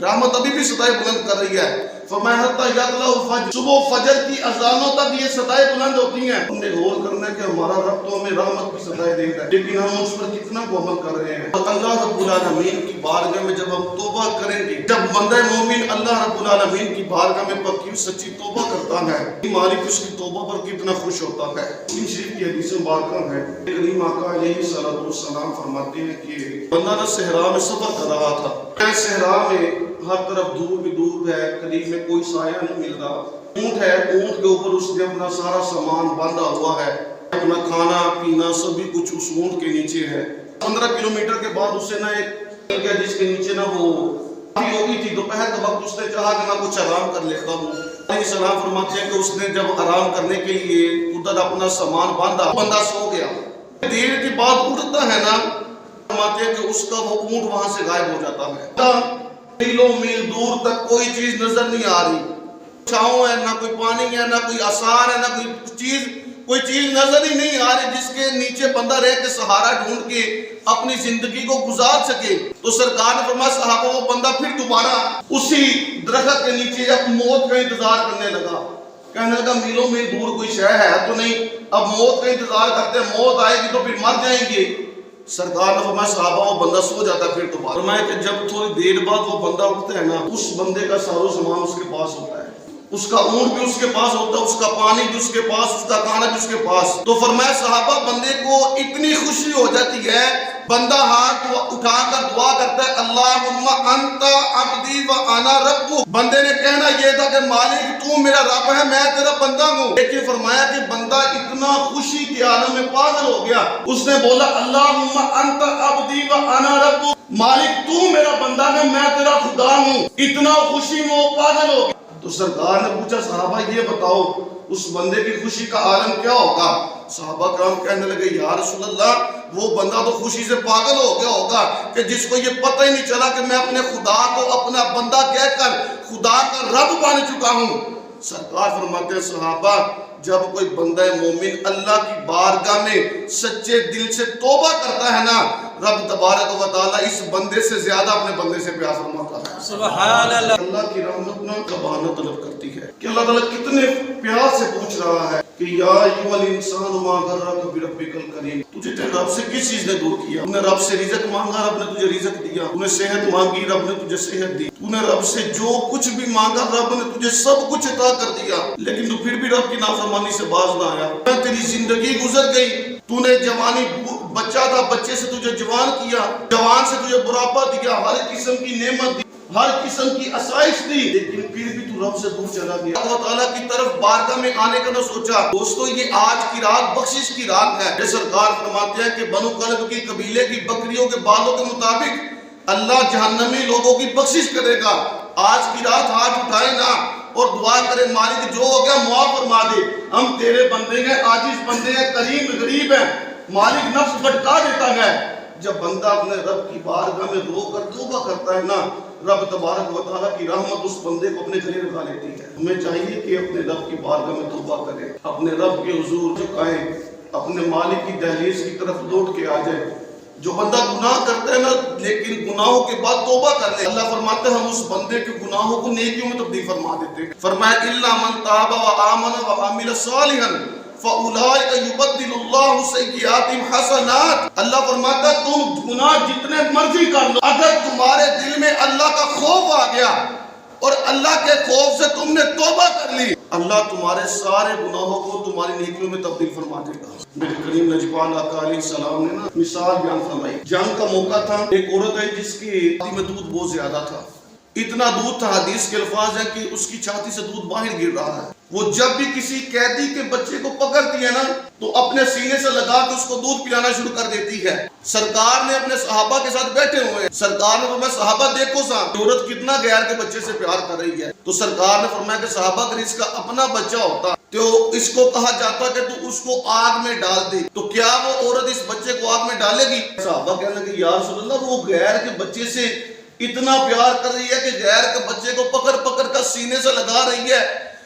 رحمت ابھی بھی صدائے بلند کر رہی ہے. فرمایا حتی یطلع الفجر، صبح فجر کی اذانوں تک یہ صدائے بلند ہوتی ہیں. ہم نے غور کرنا ہے کہ ہمارا رب تو ہمیں رحمت کی صدائے دیتا ہے، لیکن ہم اس پر کتنا کو عمل کر رہے ہیں. اللہ رب العالمین کی بارگاہ میں جب ہم توبہ کریں گے، جب بندہ مومن اللہ رب العالمین کی بارگاہ میں پکی سچی توبہ کرتا ہے، مالک اس کی توبہ پر کتنا خوش ہوتا ہے. مسلم شریف کی حدیث مبارکہ ہے، کریم آقا علیہ السلام فرماتے ہیں کہ بندہ نہ صحرا میں سفر کر رہا تھا. صحرا میں ہر طرف دور دور ہے، قریب میں کوئی سایہ نہیں مل رہا. اونٹ ہے، اونٹ کے اوپر اس نے اپنا سارا سامان باندھا ہوا ہے، اپنا کھانا پینا سبھی کچھ اس اونٹ کے نیچے ہے. 15 کلومیٹر کے بعد اسے نہ ایک جس کے نیچے نہ وہ ہوگی تھی. دوپہر کے وقت اس نے چاہا کہ میں کچھ آرام کر لیتا ہوں. علیہ السلام فرماتے ہیں کہ اس نے جب آرام کرنے کے لیے ادھر اپنا سامان باندھا، بندہ سو گیا. دیر کے بعد اٹھتا ہے نا، فرماتے ہیں کہ اس کا وہ اونٹ وہاں سے غائب ہو جاتا ہے. میلوں میل دور تک کوئی چیز نظر نہیں آ رہی، چھاؤں ہے، نہ کوئی پانی ہے، نہ کوئی آثار ہے، نہ کوئی چیز نظر ہی نہیں آ رہی جس کے نیچے بندہ رہ کے سہارا ڈھونڈ کے اپنی زندگی کو گزار سکے. تو سرکار نے فرمایا صحابہ وہ بندہ پھر دوبارہ اسی درخت کے نیچے اب موت کا انتظار کرنے لگا. کہنے لگا میلوں میل دور کوئی شے ہے تو نہیں، اب موت کا انتظار کرتے ہیں، موت آئے گی تو پھر مر جائیں گے. سرکار نے فرمایا صحابہ وہ بندہ سو جاتا ہے. پھر دوبارہ فرمایا کہ جب تھوڑی دیر بعد وہ بندہ اٹھتا ہے نا، اس بندے کا سارو سامان اس کے پاس ہوتا ہے، اس کا اونٹ بھی اس کے پاس ہوتا ہے، اس کا پانی بھی اس کے پاس، اس کا کھانا بھی اس کے پاس. تو فرمایا صحابہ بندے کو اتنی خوشی ہو جاتی ہے، بندہ ہاتھ اٹھا کر دعا کرتا ہے اللہم انت عبدی و انا ربک. بندے نے کہنا یہ تھا کہ مالک تو میرا رب ہے، میں تیرا بندہ ہوں. لیکن فرمایا کہ بندہ اتنا خوشی کے عالم میں پاگل ہو گیا، اس نے بولا اللہم انت عبدی و انا ربک، مالک تو میرا بندہ ہے، میں تیرا خدا ہوں. اتنا خوشی میں وہ پاگل ہو گیا. تو سرکار نے پوچھا صحابہ یہ بتاؤ اس بندے کی خوشی کا عالم کیا ہوگا؟ صحابہ کرام کہنے لگے یا رسول اللہ وہ بندہ تو خوشی سے پاگل ہو گیا ہوگا کہ جس کو یہ پتہ ہی نہیں چلا کہ میں اپنے خدا کو اپنا بندہ کہہ کر خدا کا رب بن چکا ہوں. سرکار فرماتے ہیں صحابہ جب کوئی بندہ مومن اللہ کی بارگاہ میں سچے دل سے توبہ کرتا ہے نا، رب تبارک و تعالی اس بندے سے زیادہ اپنے بندے سے پیار فرماتا ہے. سبحان اللہ. اللہ کی رحمت نہ کبانہ طلب کرتی ہے کہ اللہ تعالیٰ کتنے پیار سے پوچھ رہا ہے کہ یا ایھا الانسان ما غرک بربک الکریم، تجھے تیرے رب سے کس چیز نے دور کیا؟ تو نے رب سے رزق مانگا، رب نے تجھے رزق دیا. تو نے صحت مانگی، رب نے تجھے صحت دی. تو نے رب سے جو کچھ بھی مانگا رب نے تجھے سب کچھ عطا کر دیا. لیکن تو پھر بھی رب کی نافرمانی سے باز نہ آیا. تیری زندگی گزر گئی، تو نے جوانی بچہ تھا، بچے سے تجھے جوان کیا، جوان سے تجھے بڑھاپا دیا، ہر قسم کی نعمت دی، ہر قسم کی آسائش دی، لیکن پھر بھی تو رب سے دور چلا گیا. اللہ تعالیٰ کی طرف بارگاہ میں آنے کا نہ سوچا. دوستو یہ آج کی رات بخشش کی رات ہے. یہ سرکار فرماتے ہیں کہ بنو کلب کی قبیلے کی بکریوں کے بالوں کے مطابق اللہ جہنمی لوگوں کی بخشش کرے گا. آج کی رات ہاتھ اٹھائے نا اور دعا کرے مالک جو ہو گیا معاف فرما دے، ہم تیرے بندے ہیں، عاجز بندے ہیں، کریم غریب ہیں. مالک نفس بھٹکا دیتا ہے. جب بندہ اپنے رب کی بارگاہ میں رو کر توبہ کرتا ہے نا، رب تبارک و تعالیٰ کی رحمت اس بندے کو اپنے گھر لگا لیتی ہے. ہمیں چاہیے کہ اپنے رب کی بارگاہ میں توبہ کریں، اپنے رب کے حضور جھکائیں، اپنے مالک کی دہلیز کی طرف لوٹ کے آ جائیں. جو بندہ گناہ کرتا ہے نا لیکن گناہوں کے بعد توبہ کر لے، اللہ فرماتے ہیں ہم اس بندے کے گناہوں کو نیکیوں میں تبدیل فرما دیتے ہیں. فرمایا الا من تاب وآمن وعمل صالحا فاولئک یبدل اللہ سیئاتہم حسنات. اللہ فرماتا ہے تم گناہ جتنے مرضی کر لو، اگر تمہارے دل میں اللہ کا خوف آ گیا اور اللہ کے خوف سے تم نے توبہ کر لی، اللہ تمہارے سارے گناہوں کو تمہاری نیکیوں میں تبدیل فرما دے گا. میرے کریم نجبان آقا علیہ السلام نے نا مثال بیان فرمائی. جنگ کا موقع تھا، ایک عورت ہے جس کی چھاتی میں دودھ بہت زیادہ تھا، اتنا دودھ تھا حدیث کے الفاظ ہیں کہ اس کی چھاتی سے دودھ باہر گر رہا ہے. وہ جب بھی کسی قیدی کے بچے کو پکڑتی ہے نا تو اپنے سینے سے لگا کے اس کو دودھ پلانا شروع کر دیتی ہے. سرکار نے اپنے صحابہ کے ساتھ بیٹھے ہوئے ہیں، سرکار نے فرمایا صحابہ دیکھو صاحب عورت کتنا غیر کے بچے سے پیار کر رہی ہے. تو سرکار نے فرمایا کہ صحابہ اگر اس کا اپنا بچہ ہوتا تو اس کو کہا جاتا کہ تو اس کو آگ میں ڈال دے، تو کیا وہ عورت اس بچے کو آگ میں ڈالے گی؟ صحابہ کہنے لگے یا رسول اللہ وہ غیر کے بچے سے اتنا پیار کر رہی ہے کہ غیر کے بچے کو پکڑ پکڑ کر سینے سے لگا رہی ہے.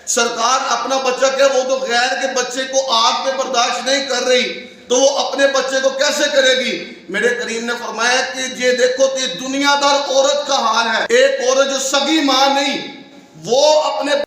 سرکار اپنا بچہ کیا، وہ تو غیر کے بچے کو آگ پہ برداشت نہیں کر رہی. تو وہ اپنے بچے کو کیسے کرے گی؟ میرے کریم نے فرمایا کہ یہ دیکھو کہ دنیا دار عورت کا حال ہے، ایک عورت جو سگی ماں نہیں، وہ اپنے